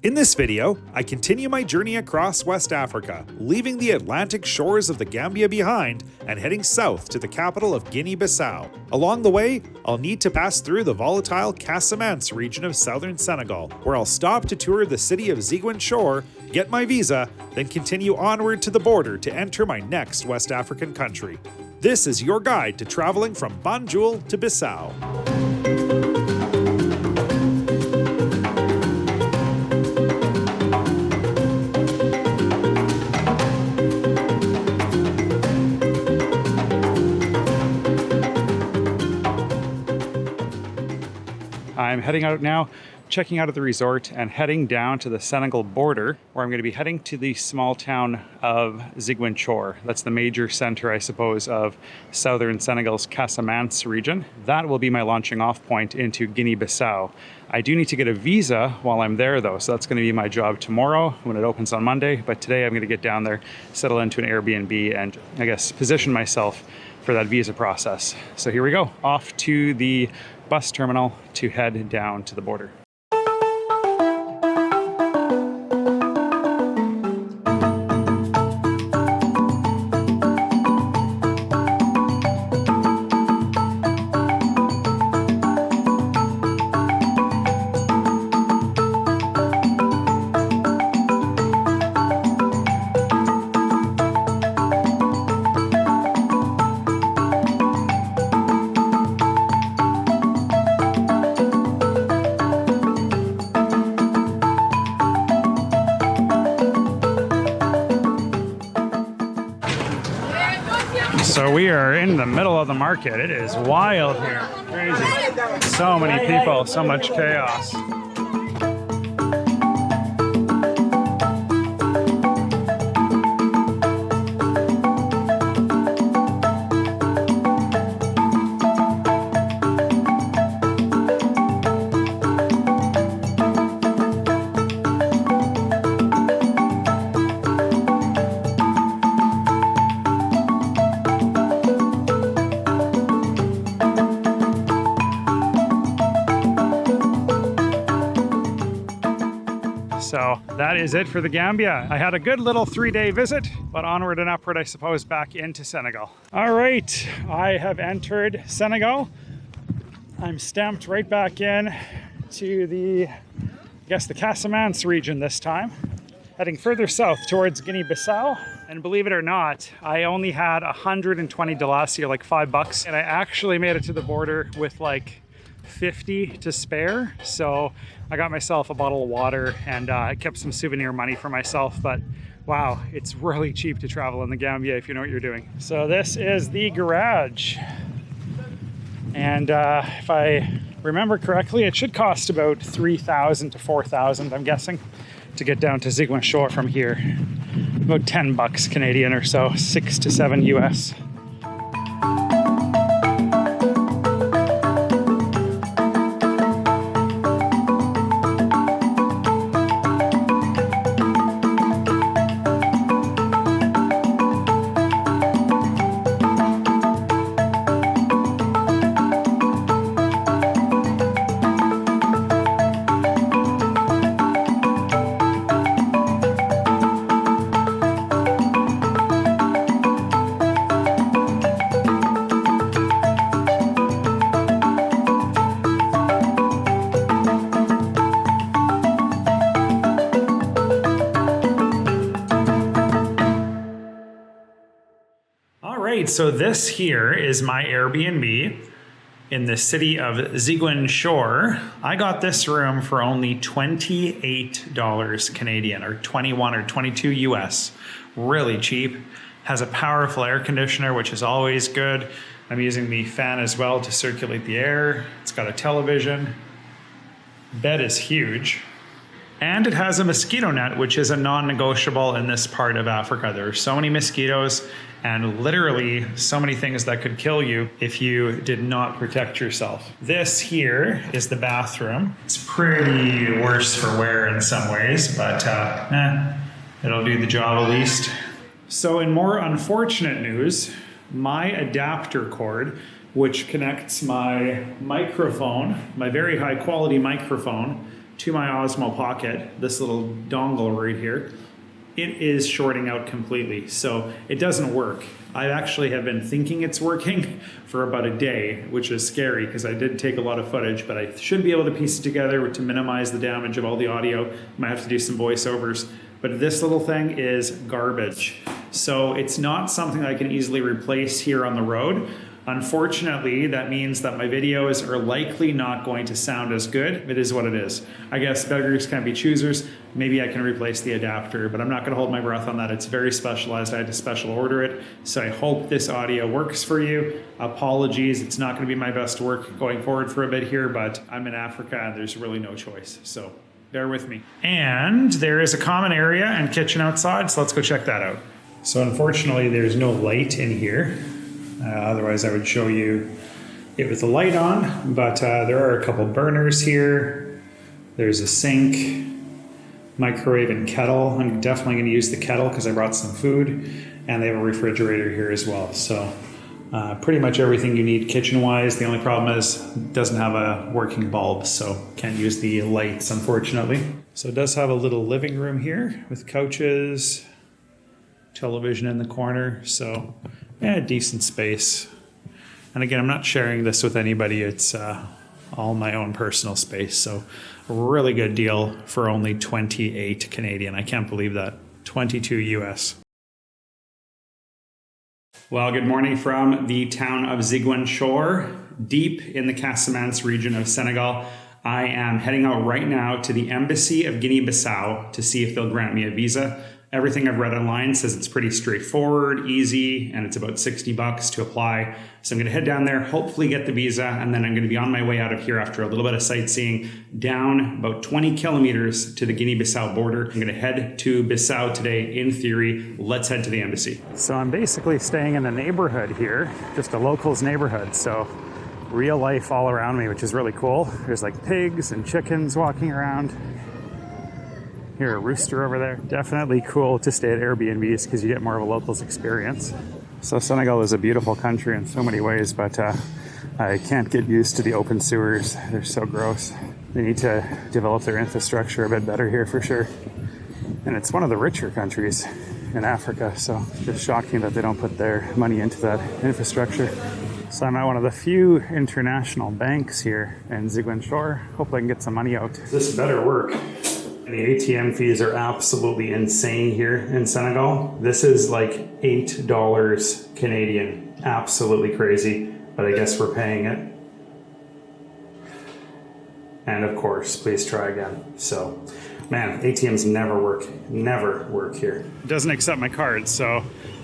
In this video, I continue my journey across West Africa, leaving the Atlantic shores of the Gambia behind and heading south to the capital of Guinea-Bissau. Along the way, I'll need to pass through the volatile Casamance region of southern Senegal, where I'll stop to tour the city of Ziguinchor, get my visa, then continue onward to the border to enter my next West African country. This is your guide to traveling from Banjul to Bissau. I'm heading out now, checking out of the resort and heading down to the Senegal border, where I'm going to be heading to the small town of Ziguinchor. That's the major center, I suppose, of southern Senegal's Casamance region. That will be my launching off point into Guinea-Bissau. I do need to get a visa while I'm there though, so that's going to be my job tomorrow when it opens on Monday. But today I'm going to get down there, settle into an Airbnb, and I guess position myself for that visa process. So here we go, off to the bus terminal to head down to the border. So we are in the middle of the market. It is wild here, crazy. So many people, so much chaos. So that is it for the Gambia. I had a good little 3-day visit, but onward and upward, I suppose, back into Senegal. All right, I have entered Senegal. I'm stamped right back in to the, I guess, the Casamance region this time, heading further south towards Guinea-Bissau. And believe it or not, I only had 120 dalasi, or like $5, and I actually made it to the border with like 50 to spare. So I got myself a bottle of water and I kept some souvenir money for myself. But wow, it's really cheap to travel in the Gambia if you know what you're doing. So this is the garage, and if I remember correctly, it should cost about 3,000 to 4,000, I'm guessing, to get down to Ziguinchor from here. About 10 bucks Canadian or so, 6 to 7 US. So this here is my Airbnb in the city of Ziguinchor. I got this room for only $28 Canadian, or 21 or 22 US. Really cheap. Has a powerful air conditioner, which is always good. I'm using the fan as well to circulate the air. It's got a television. Bed is huge. And it has a mosquito net, which is a non-negotiable in this part of Africa. There are so many mosquitoes and literally so many things that could kill you if you did not protect yourself. This here is the bathroom. It's pretty worse for wear in some ways, but it'll do the job at least. So in more unfortunate news, my adapter cord, which connects my microphone, my very high quality microphone, to my Osmo Pocket, this little dongle right here, it is shorting out completely. So it doesn't work. I actually have been thinking it's working for about a day, which is scary because I did take a lot of footage, but I should be able to piece it together to minimize the damage of all the audio. Might have to do some voiceovers, but this little thing is garbage. So it's not something I can easily replace here on the road. Unfortunately, that means that my videos are likely not going to sound as good. It is what it is. I guess beggars can't be choosers. Maybe I can replace the adapter, but I'm not gonna hold my breath on that. It's very specialized. I had to special order it. So I hope this audio works for you. Apologies, it's not gonna be my best work going forward for a bit here, but I'm in Africa and there's really no choice. So bear with me. And there is a common area and kitchen outside, so let's go check that out. So unfortunately, there's no light in here. Otherwise, I would show you it with the light on, but there are a couple burners here. There's a sink, microwave and kettle. I'm definitely going to use the kettle because I brought some food, and they have a refrigerator here as well. So pretty much everything you need kitchen-wise. The only problem is it doesn't have a working bulb, so can't use the lights, unfortunately. So it does have a little living room here with couches, television in the corner, so yeah, decent space. And again, I'm not sharing this with anybody. It's all my own personal space. So a really good deal for only 28 Canadian. I can't believe that. 22 US. Well, good morning from the town of Ziguinchor, deep in the Casamance region of Senegal. I am heading out right now to the Embassy of Guinea-Bissau to see if they'll grant me a visa. Everything I've read online says it's pretty straightforward, easy, and it's about 60 bucks to apply. So I'm gonna head down there, hopefully get the visa, and then I'm gonna be on my way out of here after a little bit of sightseeing down about 20 kilometers to the Guinea-Bissau border. I'm gonna head to Bissau today, in theory. Let's head to the embassy. So I'm basically staying in a neighborhood here, just a locals neighborhood. So real life all around me, which is really cool. There's like pigs and chickens walking around. Here, a rooster over there. Definitely cool to stay at Airbnbs because you get more of a locals experience. So Senegal is a beautiful country in so many ways, but I can't get used to the open sewers. They're so gross. They need to develop their infrastructure a bit better here for sure. And it's one of the richer countries in Africa, so it's shocking that they don't put their money into that infrastructure. So I'm at one of the few international banks here in Ziguinchor. Hope I can get some money out. This better work. The ATM fees are absolutely insane here in Senegal. This is like $8 Canadian. Absolutely crazy, but I guess we're paying it. And of course, please try again. So, man, ATMs never work here. It doesn't accept my card, so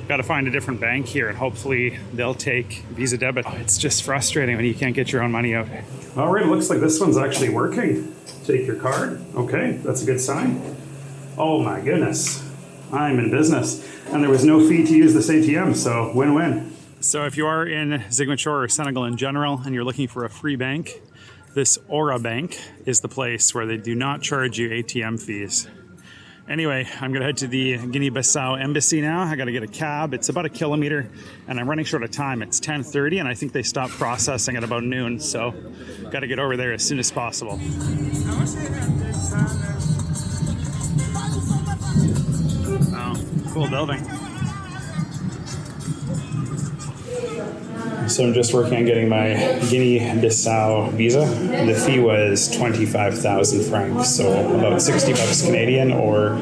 got to find a different bank here and hopefully they'll take Visa debit. It's just frustrating when you can't get your own money out. All right, it looks like this one's actually working. Take your card. Okay, that's a good sign. Oh my goodness, I'm in business. And there was no fee to use this ATM, so win-win. So if you are in Ziguinchor or Senegal in general and you're looking for a free bank, this Aura Bank is the place where they do not charge you ATM fees. Anyway, I'm gonna head to the Guinea-Bissau embassy now. I gotta get a cab. It's about 1 kilometer and I'm running short of time. It's 10:30 and I think they stop processing at about noon. So gotta get over there as soon as possible. Wow, cool building. So I'm just working on getting my Guinea-Bissau visa. The fee was 25,000 francs, so about 60 bucks Canadian or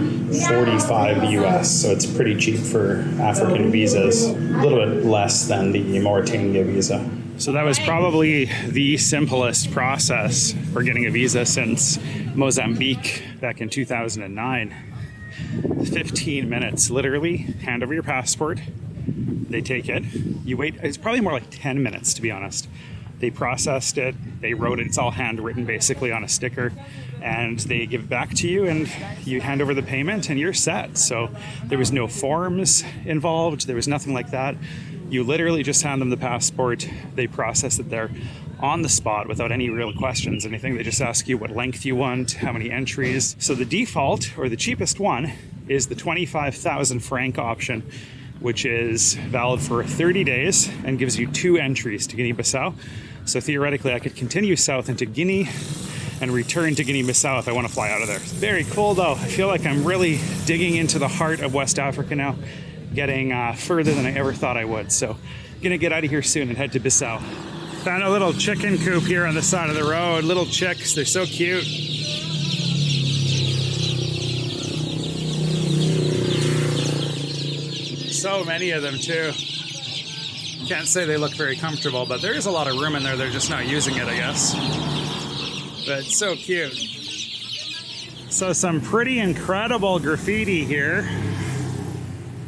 45 US. So it's pretty cheap for African visas, a little bit less than the Mauritania visa. So that was probably the simplest process for getting a visa since Mozambique back in 2009. 15 minutes, literally, hand over your passport. They take it, you wait, it's probably more like 10 minutes to be honest. They processed it, they wrote it, it's all handwritten basically on a sticker, and they give it back to you and you hand over the payment and you're set. So there was no forms involved, there was nothing like that. You literally just hand them the passport, they process it there on the spot without any real questions, anything. They just ask you what length you want, how many entries. So the default, or the cheapest one, is the 25,000 franc option, which is valid for 30 days and gives you 2 entries to Guinea-Bissau. So theoretically, I could continue south into Guinea and return to Guinea-Bissau if I want to fly out of there. Very cool though. I feel like I'm really digging into the heart of West Africa now, getting further than I ever thought I would. So I'm gonna get out of here soon and head to Bissau. Found a little chicken coop here on the side of the road. Little chicks, they're so cute. So many of them too. Can't say they look very comfortable, but there is a lot of room in there. They're just not using it, I guess. But it's so cute. So some pretty incredible graffiti here.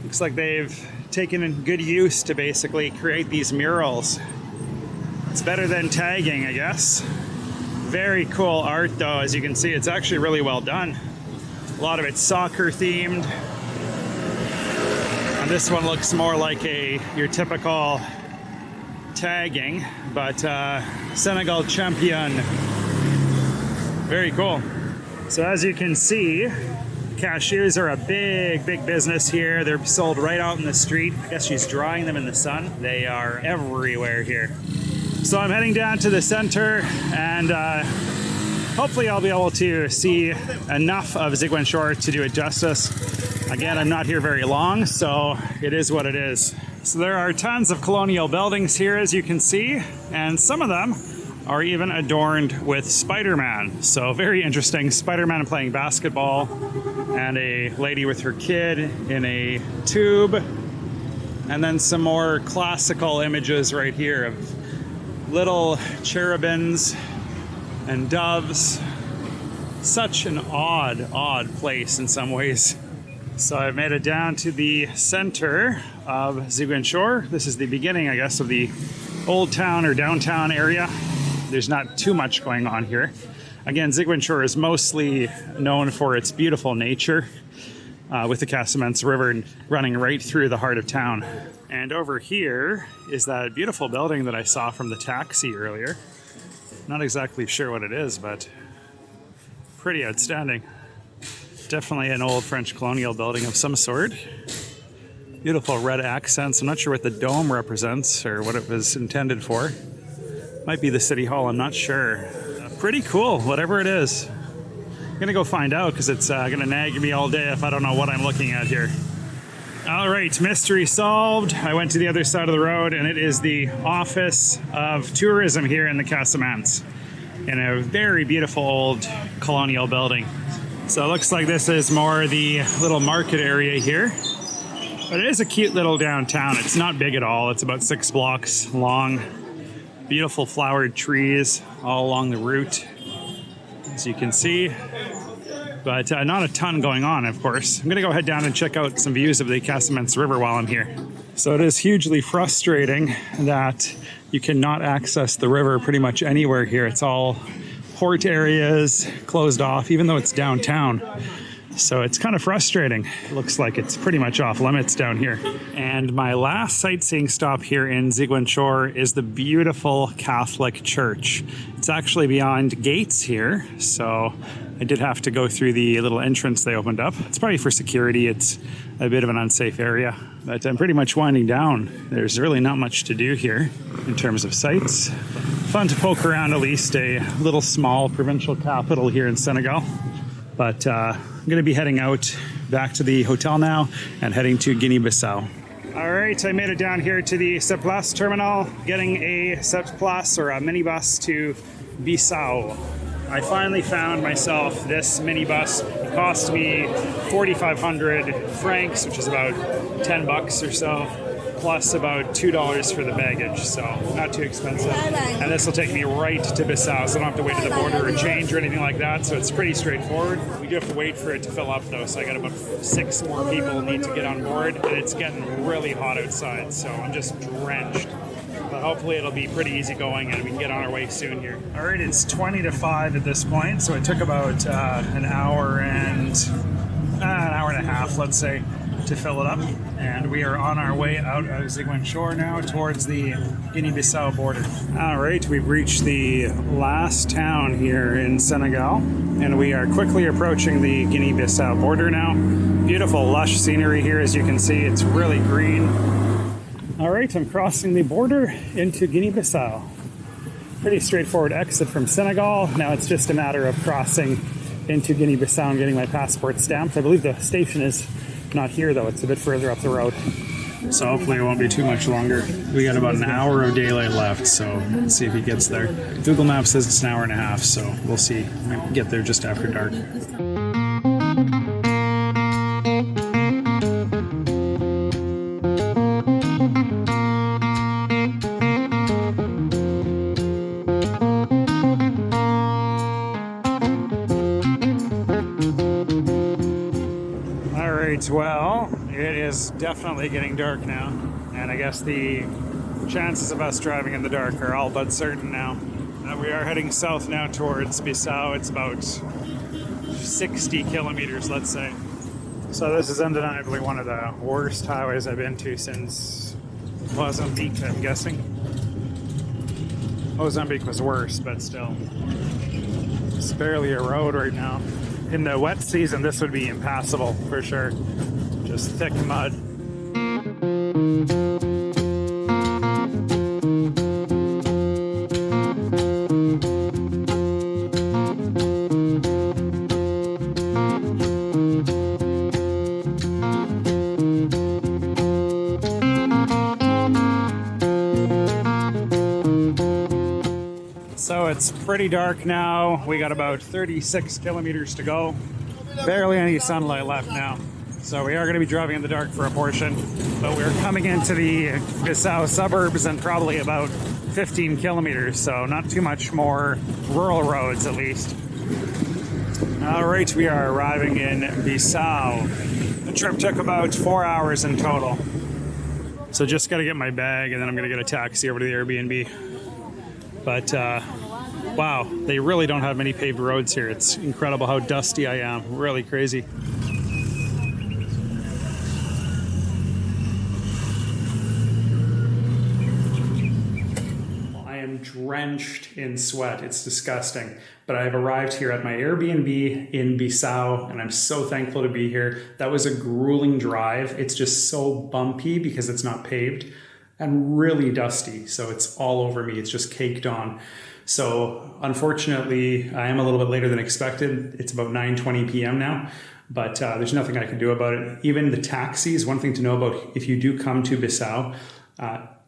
Looks like they've taken in good use to basically create these murals. It's better than tagging, I guess. Very cool art though, as you can see. It's actually really well done. A lot of it's soccer themed. And this one looks more like your typical tagging, but Senegal champion. Very cool. So as you can see, cashews are a big business here. They're sold right out in the street. I guess she's drying them in the sun. They are everywhere here. So I'm heading down to the center, and hopefully I'll be able to see enough of Ziguinchor to do it justice. Again, I'm not here very long, so it is what it is. So there are tons of colonial buildings here, as you can see, and some of them are even adorned with Spider-Man. So very interesting. Spider-Man playing basketball, and a lady with her kid in a tube, and then some more classical images right here of little cherubins and doves. Such an odd place in some ways. So I've made it down to the center of Ziguinchor. This is the beginning, I guess, of the old town or downtown area. There's not too much going on here. Again, Ziguinchor is mostly known for its beautiful nature, with the Casamance River running right through the heart of town. And over here is that beautiful building that I saw from the taxi earlier. Not exactly sure what it is, but pretty outstanding. Definitely an old French colonial building of some sort. Beautiful red accents. I'm not sure what the dome represents or what it was intended for. Might be the city hall, I'm not sure. Pretty cool, whatever it is. I'm gonna go find out because it's gonna nag me all day if I don't know what I'm looking at here. All right, mystery solved. I went to the other side of the road, and it is the Office of Tourism here in the Casamance, in a very beautiful old colonial building. So it looks like this is more the little market area here. But it is a cute little downtown. It's not big at all. It's about 6 blocks long. Beautiful flowered trees all along the route, as you can see. But not a ton going on, of course. I'm gonna go head down and check out some views of the Casamance River while I'm here. So it is hugely frustrating that you cannot access the river pretty much anywhere here. It's all port areas, closed off, even though it's downtown. So it's kind of frustrating. It looks like it's pretty much off limits down here. And my last sightseeing stop here in Ziguinchor is the beautiful Catholic church. It's actually beyond gates here, so I did have to go through the little entrance they opened up. It's probably for security. It's a bit of an unsafe area, but I'm pretty much winding down. There's really not much to do here in terms of sights. Fun to poke around at least a little small provincial capital here in Senegal. But I'm going to be heading out back to the hotel now and heading to Guinea-Bissau. All right, I made it down here to the Septplace terminal, getting a Septplace or a minibus to Bissau. I finally found myself this minibus. It cost me 4,500 francs, which is about 10 bucks or so, plus about $2 for the baggage, so not too expensive. And this will take me right to Bissau, so I don't have to wait at the border or change or anything like that, so it's pretty straightforward. We do have to wait for it to fill up though, so I got about 6 more people need to get on board, and it's getting really hot outside, so I'm just drenched. But hopefully it'll be pretty easy going and we can get on our way soon here. All right, it's 20 to 5 at this point, so it took about an hour and a half, let's say, to fill it up. And we are on our way out of Ziguinchor now towards the Guinea-Bissau border. All right, we've reached the last town here in Senegal, and we are quickly approaching the Guinea-Bissau border now. Beautiful, lush scenery here, as you can see. It's really green. All right, I'm crossing the border into Guinea-Bissau. pretty straightforward exit from Senegal. Now it's just a matter of crossing into Guinea-Bissau and getting my passport stamped. I believe the station is not here though, it's a bit further up the road. So hopefully it won't be too much longer. We got about an hour of daylight left, so let's see if he gets there. Google Maps says it's an hour and a half, so we'll see. Might get there just after dark. Well, it is definitely getting dark now, and I guess the chances of us driving in the dark are all but certain now. We are heading south now towards Bissau. It's about 60 kilometers, let's say. So this is undeniably one of the worst highways I've been to since Mozambique, I'm guessing. Mozambique was worse, but still. It's barely a road right now. In the wet season, this would be impassable for sure. Just thick mud. So it's pretty dark now. We got about 36 kilometers to go. Barely any sunlight left now. So we are going to be driving in the dark for a portion, but we're coming into the Bissau suburbs in probably about 15 kilometers, so not too much more rural roads at least. All right, we are arriving in Bissau. The trip took about 4 hours in total. So just got to get my bag and then I'm going to get a taxi over to the Airbnb. But wow, they really don't have many paved roads here. It's incredible how dusty I am, really crazy. Drenched in sweat. It's disgusting. But I've arrived here at my Airbnb in Bissau and I'm so thankful to be here. That was a grueling drive. It's just so bumpy because it's not paved and really dusty. So it's all over me. It's just caked on. So unfortunately, I am a little bit later than expected. It's about 9:20 p.m. now. But there's nothing I can do about it. Even the taxis, one thing to know about if you do come to Bissau,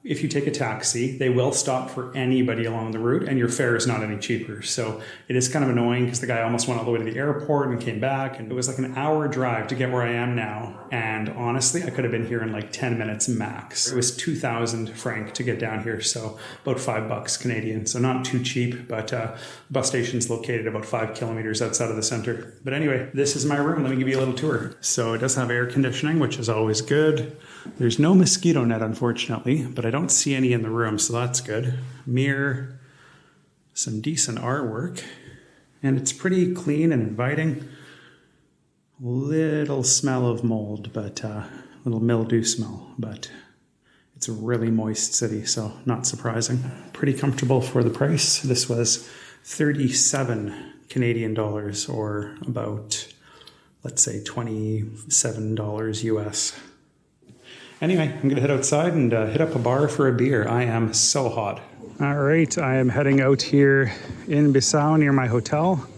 if you take a taxi, they will stop for anybody along the route and your fare is not any cheaper. So it is kind of annoying because the guy almost went all the way to the airport and came back, and it was like an hour drive to get where I am now. And honestly, I could have been here in like 10 minutes max. It was 2,000 franc to get down here, so about $5 Canadian. So not too cheap, but the bus station's located about 5 kilometers outside of the center. But anyway, this is my room. Let me give you a little tour. So it does have air conditioning, which is always good. There's no mosquito net, unfortunately, but I don't see any in the room, so that's good. Mirror, some decent artwork, and it's pretty clean and inviting. Little smell of mold, but little mildew smell, but it's a really moist city, so not surprising. Pretty comfortable for the price. This was 37 Canadian dollars, or about, let's say, $27 US. Anyway, I'm gonna head outside and hit up a bar for a beer. I am so hot. All right, I am heading out here in Bissau near my hotel.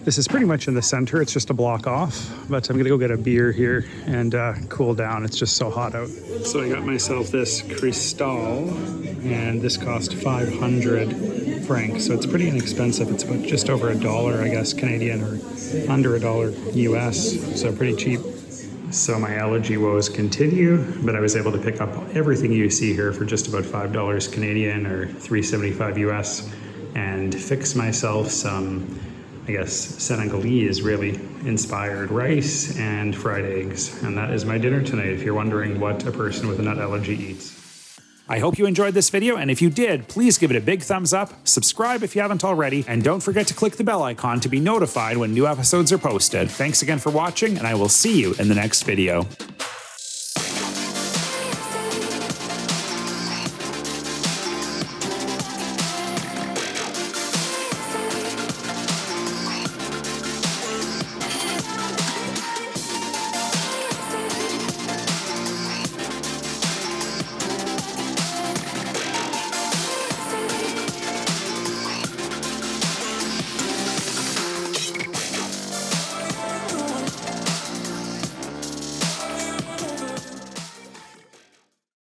This is pretty much in the center. It's just a block off, but I'm gonna go get a beer here and cool down. It's just so hot out. So I got myself this Cristal, and this cost 500 francs. So it's pretty inexpensive. It's about just over $1, I guess, Canadian, or under $1 US. So pretty cheap. So my allergy woes continue, but I was able to pick up everything you see here for just about $5 Canadian or $3.75 US and fix myself some, I guess, Senegalese really inspired rice and fried eggs. And that is my dinner tonight, if you're wondering what a person with a nut allergy eats. I hope you enjoyed this video, and if you did, please give it a big thumbs up, subscribe if you haven't already, and don't forget to click the bell icon to be notified when new episodes are posted. Thanks again for watching, and I will see you in the next video.